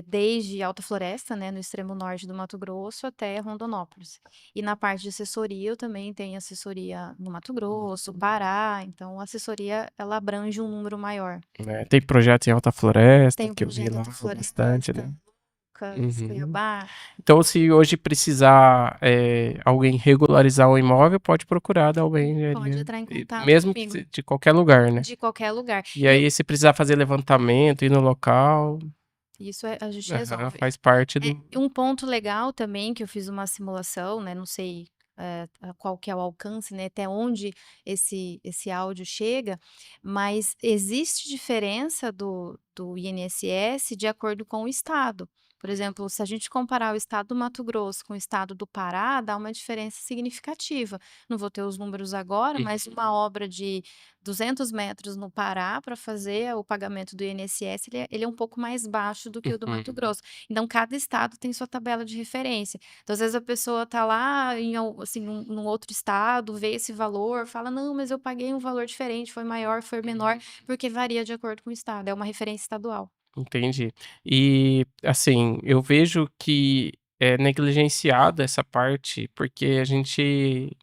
desde Alta Floresta, né, no extremo norte do Mato Grosso, até Rondonópolis. E na parte de assessoria, eu também tenho assessoria no Mato Grosso, Pará, então a assessoria ela abrange um número maior. Né? Tem projetos em Alta Floresta, Tem o que eu vi projeto lá Alta bastante, né? Floresta, Lucas, Uhum. Cuiabá, Então, se hoje precisar alguém regularizar o imóvel, pode procurar da alguém pode engenharia, entrar em contato mesmo comigo, de qualquer lugar, né? de qualquer lugar. E aí, se precisar fazer levantamento, ir no local, Isso a gente aham, resolve. faz parte do. Um ponto legal também que eu fiz uma simulação, né, não sei, qual que é o alcance, né, até onde esse áudio chega, mas existe diferença do INSS de acordo com o estado. Por exemplo, se a gente comparar o estado do Mato Grosso com o estado do Pará, dá uma diferença significativa. Não vou ter os números agora, mas uma obra de 200 metros no Pará para fazer o pagamento do INSS, ele é um pouco mais baixo do que o do Mato Grosso. Então, cada estado tem sua tabela de referência. Então, às vezes a pessoa está lá assim, num outro estado, vê esse valor, fala, não, mas eu paguei um valor diferente, foi maior, foi menor, porque varia de acordo com o estado, é uma referência estadual. Entendi. E, assim, eu vejo que é negligenciada essa parte, porque a gente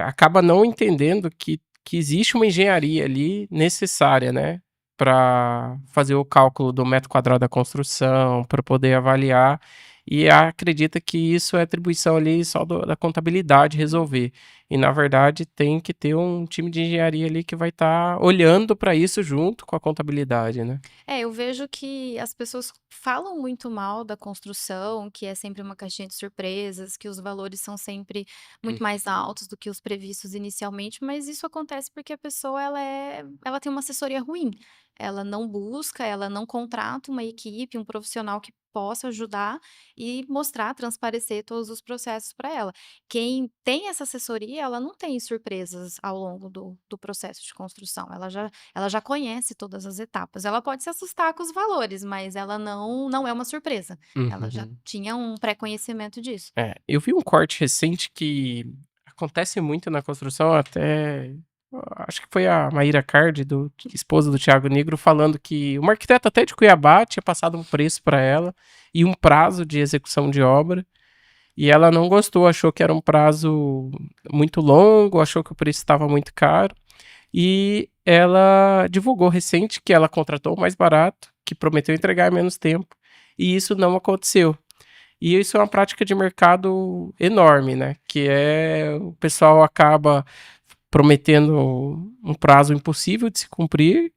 acaba não entendendo que existe uma engenharia ali necessária, né, para fazer o cálculo do metro quadrado da construção, para poder avaliar, e acredita que isso é atribuição ali só da contabilidade resolver. E na verdade tem que ter um time de engenharia ali que vai estar olhando para isso junto com a contabilidade, né. Eu vejo que as pessoas falam muito mal da construção, que é sempre uma caixinha de surpresas, que os valores são sempre muito mais altos do que os previstos inicialmente, mas isso acontece porque a pessoa ela tem uma assessoria ruim. Ela não busca, ela não contrata uma equipe, um profissional que possa ajudar e mostrar, transparecer todos os processos para ela. Quem tem essa assessoria, ela não tem surpresas ao longo do processo de construção. Ela já conhece todas as etapas. Ela pode se assustar com os valores, mas ela não é uma surpresa. Ela já Uhum. tinha um pré-conhecimento disso. Eu vi um corte recente que acontece muito na construção, até acho que foi a Maíra Cardi, esposa do Thiago Negro, falando que uma arquiteta até de Cuiabá tinha passado um preço para ela e um prazo de execução de obra. E ela não gostou, achou que era um prazo muito longo, achou que o preço estava muito caro. E ela divulgou recente que ela contratou o mais barato, que prometeu entregar em menos tempo. E isso não aconteceu. E isso é uma prática de mercado enorme, né? Que é o pessoal acaba prometendo um prazo impossível de se cumprir,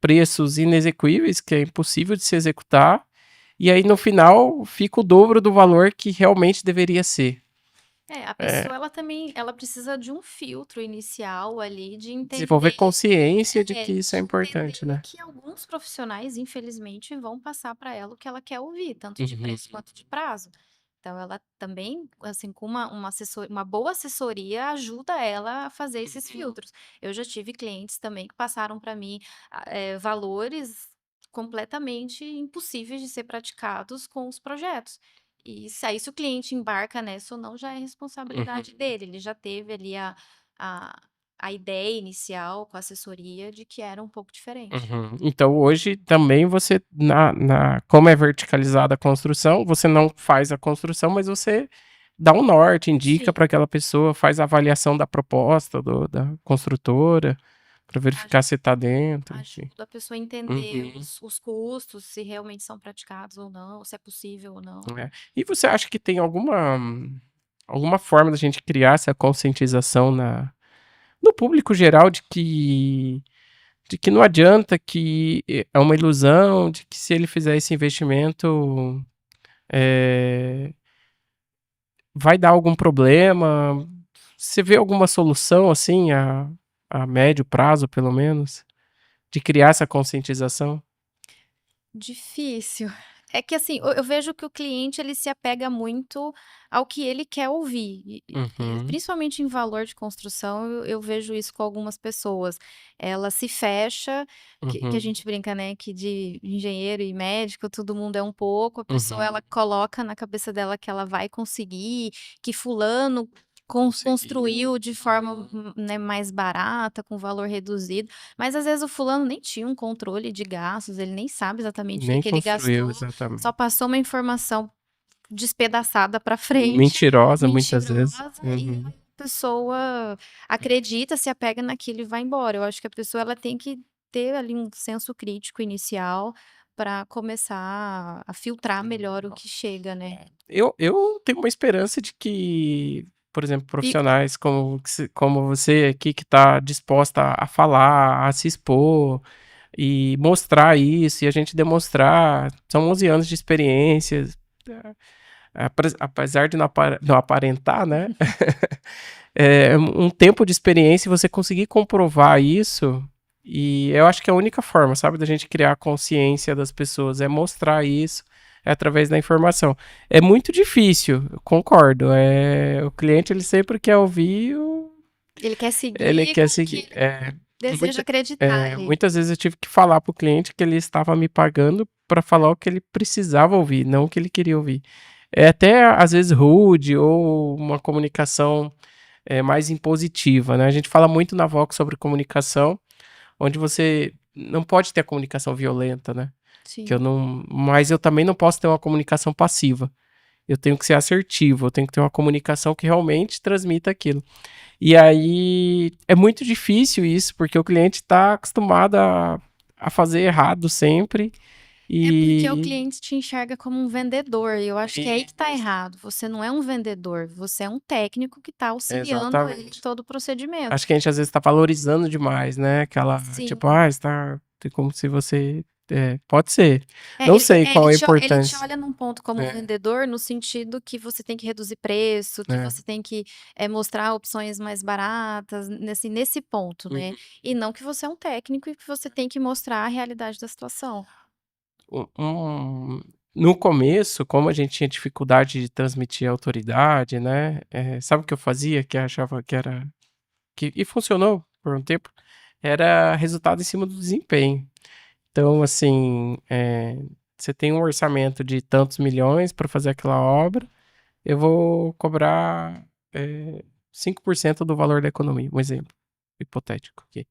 preços inexequíveis, que é impossível de se executar, e aí no final fica o dobro do valor que realmente deveria ser. A pessoa ela também, ela precisa de um filtro inicial ali de Desenvolver entender, consciência de que isso é de importante, entender né? que alguns profissionais, infelizmente, vão passar para ela o que ela quer ouvir, tanto de Uhum, preço quanto de prazo. Então, ela também, assim, com uma boa assessoria, ajuda ela a fazer esses filtros. Eu já tive clientes também que passaram para mim valores completamente impossíveis de ser praticados com os projetos. E se o cliente embarca nessa ou não, já é responsabilidade uhum, dele. Ele já teve ali a, a ideia inicial com a assessoria de que era um pouco diferente. uhum. Então hoje também você, como é verticalizada a construção, você não faz a construção, mas você dá um norte, indica Sim, para aquela pessoa, faz a avaliação da proposta da construtora, para verificar se está dentro, enfim. ajuda a pessoa a entender Uhum. os custos, se realmente são praticados ou não, se é possível ou não. É. E você acha que tem alguma forma da gente criar essa conscientização no público geral de que não adianta, que é uma ilusão, de que se ele fizer esse investimento é, vai dar algum problema? Você vê alguma solução assim a médio prazo, pelo menos, de criar essa conscientização? Difícil. É que assim, eu vejo que o cliente ele se apega muito ao que ele quer ouvir, Uhum, principalmente em valor de construção, eu vejo isso com algumas pessoas. Ela se fecha, que a uhum, gente brinca, né, que de engenheiro e médico todo mundo é um pouco, a pessoa uhum. ela coloca na cabeça dela que ela vai conseguir, que fulano Conseguiu. construiu de forma, né, mais barata, com valor reduzido. Mas às vezes o fulano nem tinha um controle de gastos, ele nem sabe exatamente o que Nem que ele construiu, gastou, só exatamente. passou uma informação despedaçada para frente, Mentirosa, muitas vezes. mentirosa, e Uhum. a pessoa acredita, se apega naquilo e vai embora. Eu acho que a pessoa ela tem que ter ali um senso crítico inicial para começar a filtrar melhor o que chega, né. Eu tenho uma esperança de que, por exemplo, E profissionais como você aqui, que está disposta a falar, a se expor e mostrar isso, e a gente demonstrar. São 11 anos de experiência, apesar de não aparentar, né? É um tempo de experiência e você conseguir comprovar isso. E eu acho que é a única forma, sabe, da gente criar a consciência das pessoas é mostrar isso através da informação. É muito difícil, eu concordo. O cliente ele sempre quer ouvir, ele quer ele seguir quer com o que seguir. ele deseja acreditar ali. Muitas vezes eu tive que falar para o cliente que ele estava me pagando para falar o que ele precisava ouvir, não o que ele queria ouvir. É até às vezes rude ou uma comunicação mais impositiva, né? A gente fala muito na Vox sobre comunicação, onde você não pode ter a comunicação violenta, né? Que eu Sim. não, mas eu também não posso ter uma comunicação passiva. Eu tenho que ser assertivo, eu tenho que ter uma comunicação que realmente transmita aquilo. E aí é muito difícil isso, porque o cliente está acostumado a fazer errado sempre. É porque o E, cliente te enxerga como um vendedor, e eu acho que é aí e que tá errado. Você não é um vendedor, você é um técnico que tá auxiliando ele em exatamente. todo o procedimento. Acho que a gente às vezes está valorizando demais, né? Aquela, tipo, Sim. está como se você. Pode ser. É, Não sei qual a ele te importância. olha num ponto como É, vendedor, no sentido que você tem que reduzir preço, que é. você tem que, mostrar opções mais baratas, nesse ponto, né. Uhum. E não que você é um técnico e que você tem que mostrar a realidade da situação. Um- um- no começo, como a gente tinha dificuldade de transmitir a autoridade, né? Sabe o que eu fazia? Que achava que era. E funcionou por um tempo. Era resultado em cima do desempenho. Então, assim, você tem um orçamento de tantos milhões para fazer aquela obra, eu vou cobrar 5% do valor da economia, um exemplo. hipotético aqui.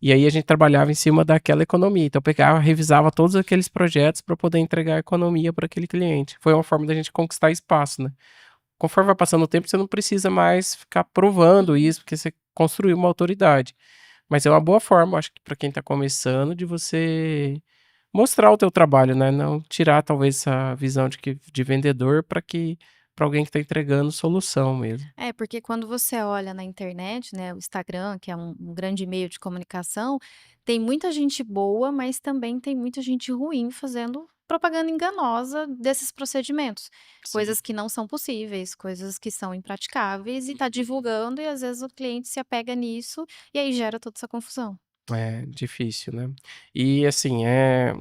E aí a gente trabalhava em cima daquela economia. Então eu pegava, revisava todos aqueles projetos para poder entregar a economia para aquele cliente. Foi uma forma da gente conquistar espaço, né? Conforme vai passando o tempo, você não precisa mais ficar provando isso, porque você construiu uma autoridade. Mas é uma boa forma, acho que para quem está começando, de você mostrar o teu trabalho, né? Não tirar talvez essa visão de vendedor para alguém que está entregando solução mesmo. É, porque quando você olha na internet, né, o Instagram, que é um grande meio de comunicação, tem muita gente boa, mas também tem muita gente ruim fazendo propaganda enganosa desses procedimentos. Sim. Coisas que não são possíveis, coisas que são impraticáveis e tá divulgando e às vezes o cliente se apega nisso e aí gera toda essa confusão. É difícil, né? E assim, é,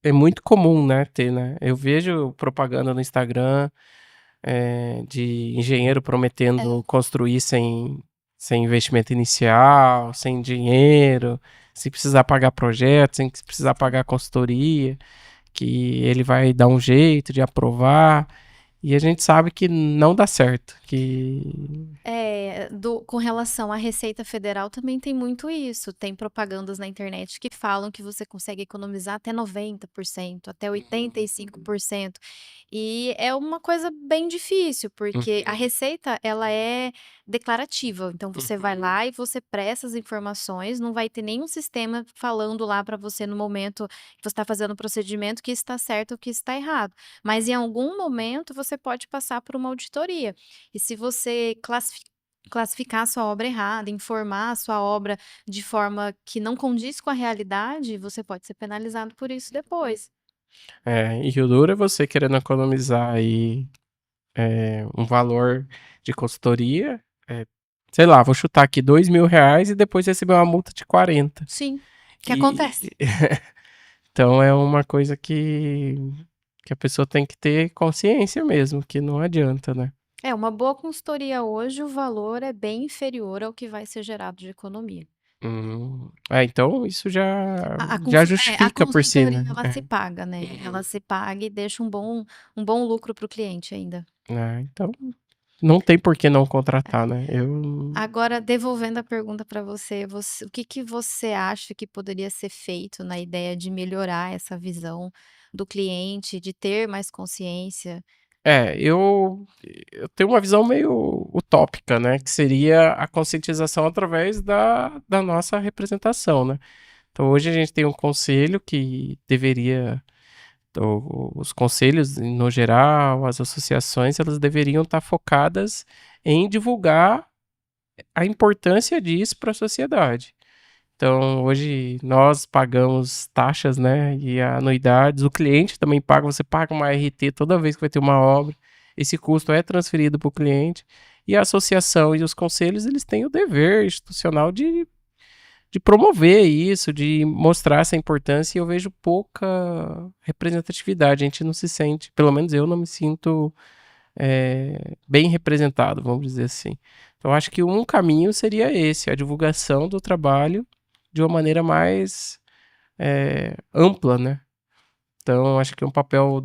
é muito comum, né, ter, né? Eu vejo propaganda no Instagram, de engenheiro prometendo É. construir sem investimento inicial, sem dinheiro, sem precisar pagar projeto, sem precisar pagar consultoria, que ele vai dar um jeito de aprovar. E a gente sabe que não dá certo, que Com relação à Receita Federal também tem muito isso, tem propagandas na internet que falam que você consegue economizar até 90%, até 85%, e é uma coisa bem difícil, porque a uhum, receita ela é declarativa, então você vai uhum, lá e você presta as informações, não vai ter nenhum sistema falando lá para você no momento que você está fazendo o procedimento que está certo ou que está errado, mas em algum momento você pode passar por uma auditoria. E se você classificar a sua obra errada, informar a sua obra de forma que não condiz com a realidade, você pode ser penalizado por isso depois. e o duro é você querendo economizar aí um valor de consultoria, sei lá, vou chutar aqui R$ 2.000 e depois receber uma multa de 40. Sim, que E acontece. então é uma coisa que a pessoa tem que ter consciência mesmo, que não adianta, né? É, uma boa consultoria hoje, o valor é bem inferior ao que vai ser gerado de economia. Então isso já já A justifica por si, consultoria né? ela se paga, né, ela se paga e deixa um bom lucro para o cliente ainda. Então não tem por que não contratar, né? Agora, devolvendo a pergunta para você, o que que você acha que poderia ser feito na ideia de melhorar essa visão do cliente, de ter mais consciência? Eu tenho uma visão meio utópica, né? Que seria a conscientização através da nossa representação, né? Então hoje a gente tem um conselho que deveria, os conselhos no geral, as associações, elas deveriam estar focadas em divulgar a importância disso para a sociedade. Então, hoje nós pagamos taxas, né, e anuidades, o cliente também paga, você paga uma RT toda vez que vai ter uma obra, esse custo é transferido para o cliente, e a associação e os conselhos, eles têm o dever institucional de promover isso, de mostrar essa importância, e eu vejo pouca representatividade, a gente não se sente, pelo menos eu não me sinto bem representado, vamos dizer assim. Então, acho que um caminho seria esse, a divulgação do trabalho de uma maneira mais ampla, né? Então, acho que um papel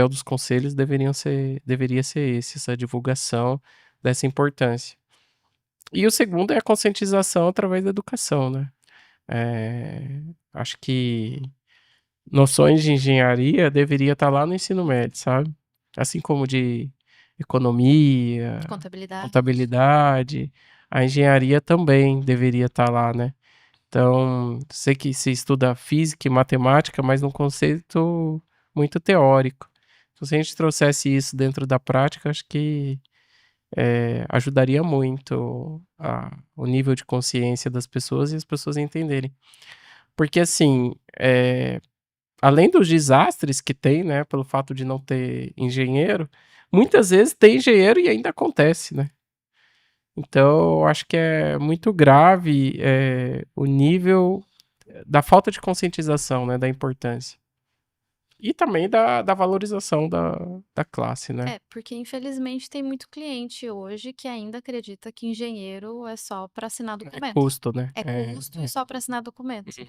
dos conselhos deveria ser esse, essa divulgação dessa importância. E o segundo é a conscientização através da educação, né? Acho que noções de engenharia deveria estar lá no ensino médio, sabe? Assim como de economia, Contabilidade. contabilidade, a engenharia também deveria estar lá, né? Então, sei que se estuda física e matemática, mas num conceito muito teórico. Então, se a gente trouxesse isso dentro da prática, acho que ajudaria muito o nível de consciência das pessoas e as pessoas entenderem. Porque, assim, além dos desastres que tem, né, pelo fato de não ter engenheiro, muitas vezes tem engenheiro e ainda acontece, né? Então, eu acho que é muito grave o nível da falta de conscientização, né, da importância. E também da valorização da classe, né? É, porque infelizmente tem muito cliente hoje que ainda acredita que engenheiro é só para assinar É documento. custo, né? É custo e só para assinar documento. Uhum.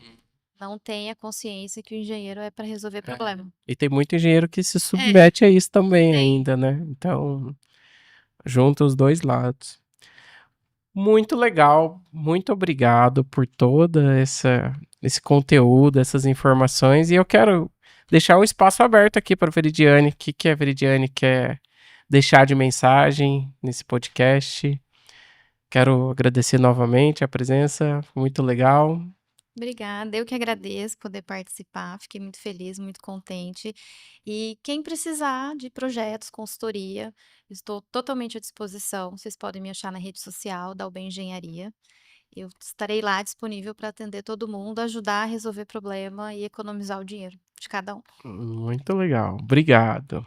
Não tem a consciência que o engenheiro é para resolver problema. E tem muito engenheiro que se É, submete a isso também tem. ainda, né? Então, junta os dois lados. Muito legal, muito obrigado por toda esse conteúdo, essas informações, e eu quero deixar um espaço aberto aqui para a Veridiane. O que que a Veridiane quer deixar de mensagem nesse podcast? Quero agradecer novamente a presença, muito legal. Obrigada, eu que agradeço poder participar, fiquei muito feliz, muito contente. E quem precisar de projetos, consultoria, estou totalmente à disposição. Vocês podem me achar na rede social da UB Engenharia. Eu estarei lá disponível para atender todo mundo, ajudar a resolver problema e economizar o dinheiro de cada um. Muito legal, obrigado.